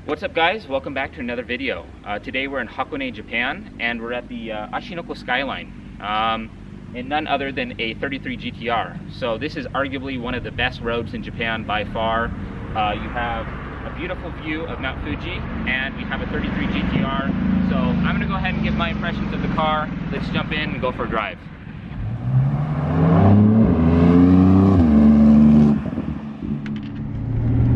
What's up guys, welcome back to another video. Today we're in Hakone, Japan, and we're at the Ashinoko Skyline, and none other than a 33 GT-R. So this is arguably one of the best roads in Japan by far. You have a beautiful view of Mount Fuji, and we have a 33 GT-R. So I'm gonna go ahead and give my impressions of the car. Let's jump in and go for a drive.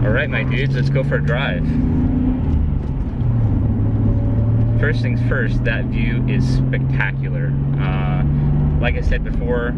Alright my dudes, let's go for a drive. First things first, that view is spectacular. Like I said before,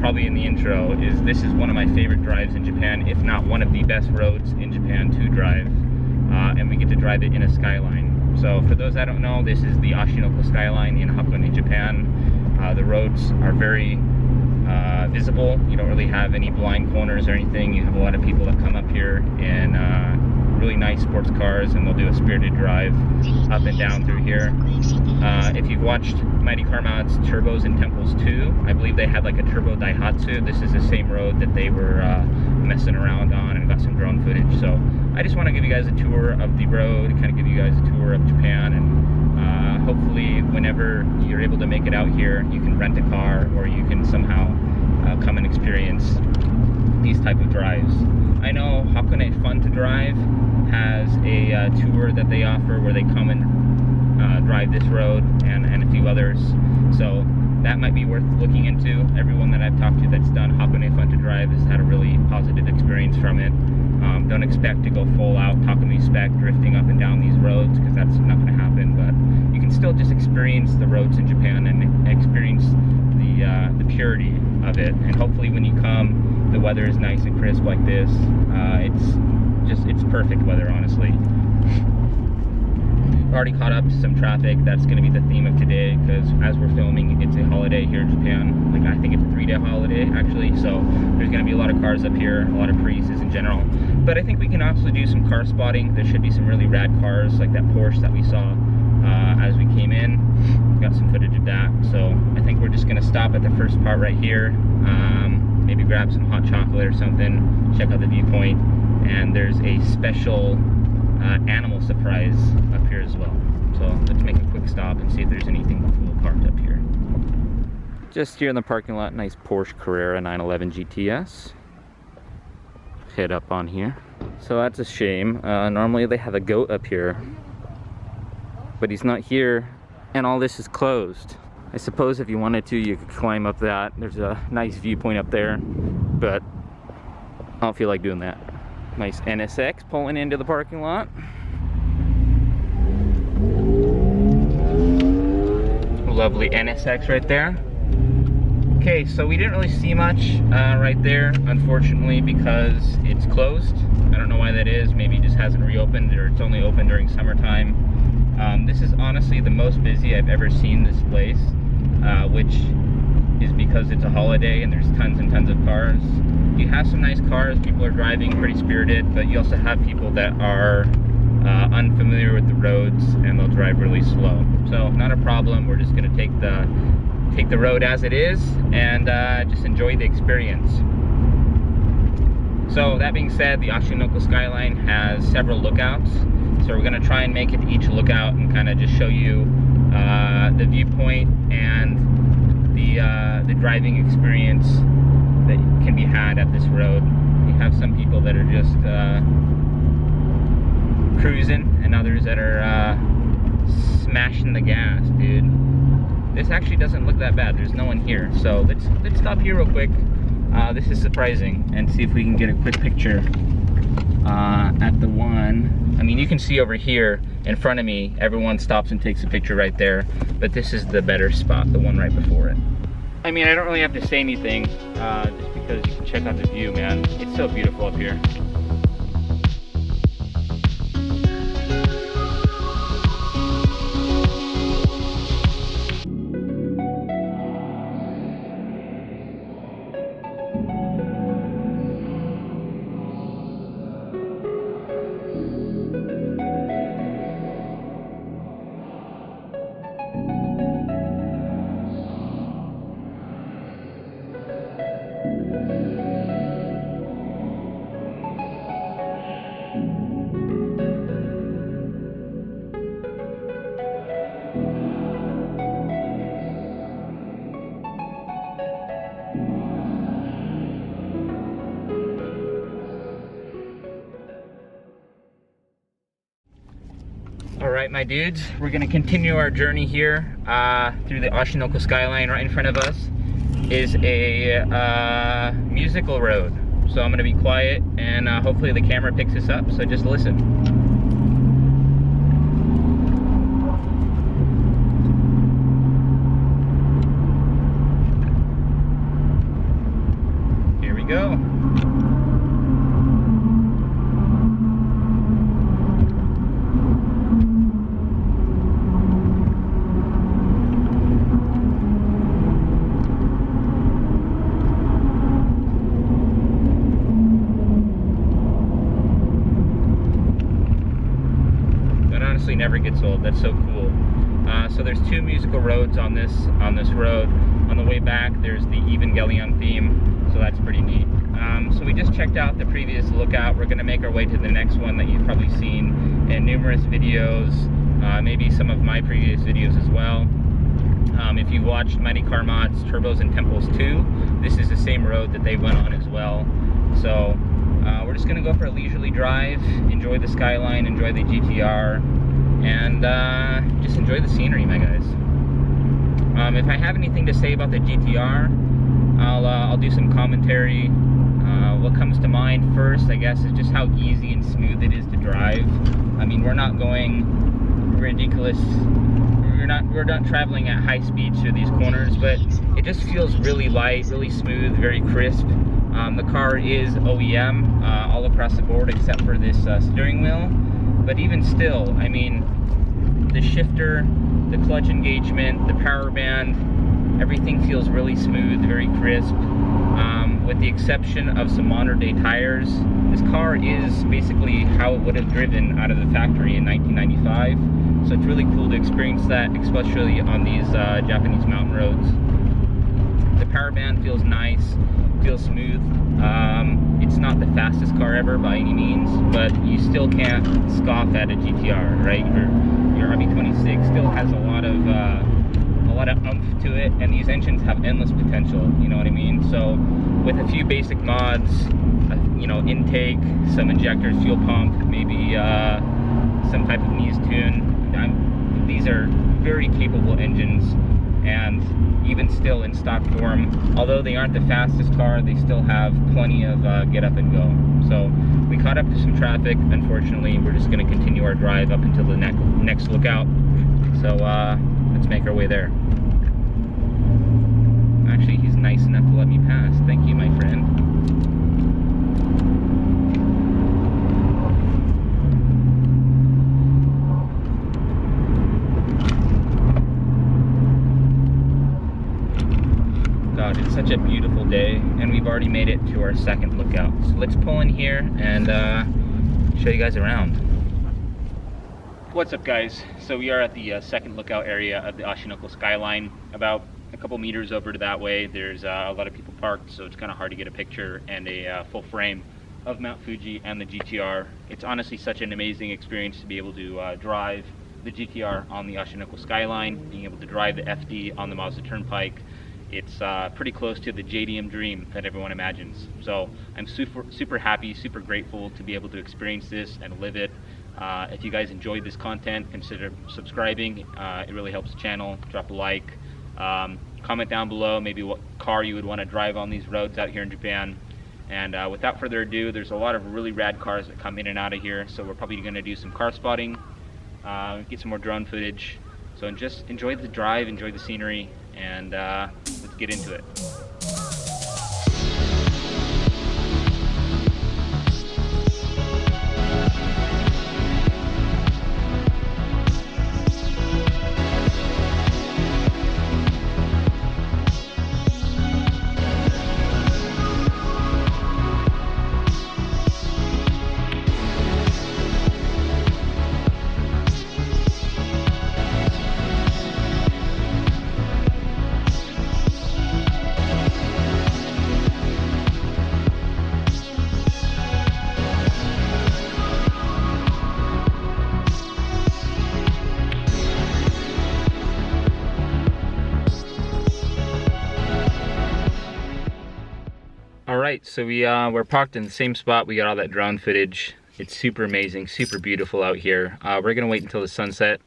probably in the intro, this is one of my favorite drives in Japan, if not one of the best roads in Japan to drive. And we get to drive it in a skyline. So for those that don't know, this is the Ashinoko Skyline in Hakone, Japan. The roads are very visible. You don't really have any blind corners or anything. You have a lot of people that come up here in really nice sports cars, and they'll do a spirited drive up and down through here. If you've watched Mighty Car Mod's Turbos and Temples 2, I believe they had like a turbo Daihatsu. This is the same road that they were messing around on, and got some drone footage. So I just want to give you guys a tour of the road, kind of give you guys a tour of Japan, and hopefully whenever you're able to make it out here, you can rent a car, or you can somehow come and experience these type of drives. I know Hakone Fun to Drive has a tour that they offer where they come and drive this road and a few others. So that might be worth looking into. Everyone that I've talked to that's done Hakone Fun to Drive has had a really positive experience from it. Don't expect to go full out Takumi spec drifting up and down these roads, because that's not going to happen, but you can still just experience the roads in Japan and experience the purity of it. And hopefully when you come, the weather is nice and crisp like this. It's perfect weather, honestly. Already caught up to some traffic. That's going to be the theme of today, because as we're filming, it's a holiday here in Japan. Like, I think it's a 3-day holiday actually, so there's going to be a lot of cars up here, a lot of Priuses in general. But I think we can also do some car spotting. There should be some really rad cars, like that Porsche that we saw as we came in. Got some footage of that. So I think we're just going to stop at the first part right here, maybe grab some hot chocolate or something, check out the viewpoint, and there's a special animal surprise up here as well. So let's make a quick stop and see if there's anything cool parked up here. Just here in the parking lot, nice Porsche Carrera 911 GTS. Head up on here. So that's a shame. Normally they have a goat up here, but he's not here, and all this is closed. I suppose if you wanted to, you could climb up that. There's a nice viewpoint up there, but I don't feel like doing that. Nice NSX pulling into the parking lot. Lovely NSX right there. Okay, so we didn't really see much right there, unfortunately, because it's closed. I don't know why that is. Maybe it just hasn't reopened, or it's only open during summertime. This is honestly the most busy I've ever seen this place, which is because it's a holiday and there's tons and tons of cars. You have some nice cars, people are driving pretty spirited, but you also have people that are unfamiliar with the roads, and they'll drive really slow. So not a problem. We're just going to take the road as it is and just enjoy the experience. So that being said, the Ashinoko Skyline has several lookouts. So we're going to try and make it to each lookout and kind of just show you the viewpoint and the driving experience that can be had at this road. You have some people that are just cruising, and others that are smashing the gas, dude. This actually doesn't look that bad. There's no one here, so let's stop here real quick. This is surprising, and see if we can get a quick picture at the one. I mean, you can see over here in front of me, everyone stops and takes a picture right there, but this is the better spot, the one right before it. I mean, I don't really have to say anything, just because you can check out the view, man. It's so beautiful up here. Alright, my dudes, we're gonna continue our journey here through the Ashinoko Skyline. Right in front of us is a musical road. So I'm gonna be quiet and hopefully the camera picks us up, so just listen. Here we go. Never gets old. That's so cool. So there's two musical roads on this road. On the way back there's the Evangelion theme, so that's pretty neat. So we just checked out the previous lookout. We're going to make our way to the next one that you've probably seen in numerous videos, maybe some of my previous videos as well. If you watched Mighty Car Mods Turbos and Temples 2, this is the same road that they went on as well. So we're just going to go for a leisurely drive, enjoy the skyline, enjoy the GTR, and just enjoy the scenery, my guys. If I have anything to say about the GTR, I'll do some commentary. What comes to mind first, I guess, is just how easy and smooth it is to drive. I mean, we're not going ridiculous. We're not traveling at high speeds through these corners, but it just feels really light, really smooth, very crisp. The car is OEM all across the board except for this steering wheel. But even still, I mean, the shifter, the clutch engagement, the power band, everything feels really smooth, very crisp. With the exception of some modern day tires, this car is basically how it would have driven out of the factory in 1995. So it's really cool to experience that, especially on these Japanese mountain roads. The power band feels nice, feels smooth. It's not the fastest car ever by any means, but you still can't scoff at a GTR, right? Your RB26 still has a lot of oomph to it, and these engines have endless potential, you know what I mean? So with a few basic mods, you know, intake, some injectors, fuel pump, maybe some type of knees tune, these are very capable engines. And even still in stock form, although they aren't the fastest car, they still have plenty of get up and go. So we caught up to some traffic. Unfortunately, we're just going to continue our drive up until the next lookout. So let's make our way there. Actually, he's nice enough to let me pass. Thank you, my friend. It's such a beautiful day, and we've already made it to our second lookout. So let's pull in here and show you guys around. What's up, guys? So we are at the second lookout area of the Ashinoko Skyline. About a couple meters over to that way, there's a lot of people parked, so it's kind of hard to get a picture and a full frame of Mount Fuji and the GTR. It's honestly such an amazing experience to be able to drive the GTR on the Ashinoko Skyline, being able to drive the FD on the Mazda Turnpike. It's pretty close to the JDM dream that everyone imagines. So I'm super happy, super grateful to be able to experience this and live it. If you guys enjoyed this content, consider subscribing. It really helps the channel. Drop a like. Comment down below maybe what car you would want to drive on these roads out here in Japan. And without further ado, there's a lot of really rad cars that come in and out of here. So we're probably going to do some car spotting, get some more drone footage. So just enjoy the drive, enjoy the scenery, and let's get into it. Alright, so we're parked in the same spot. We got all that drone footage, It's super amazing, super beautiful out here. We're gonna wait until the sunset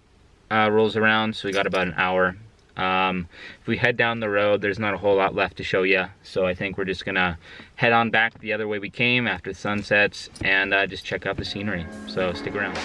rolls around, so we got about an hour. If we head down the road, there's not a whole lot left to show you, so I think we're just gonna head on back the other way we came after the sun sets and just check out the scenery. So stick around.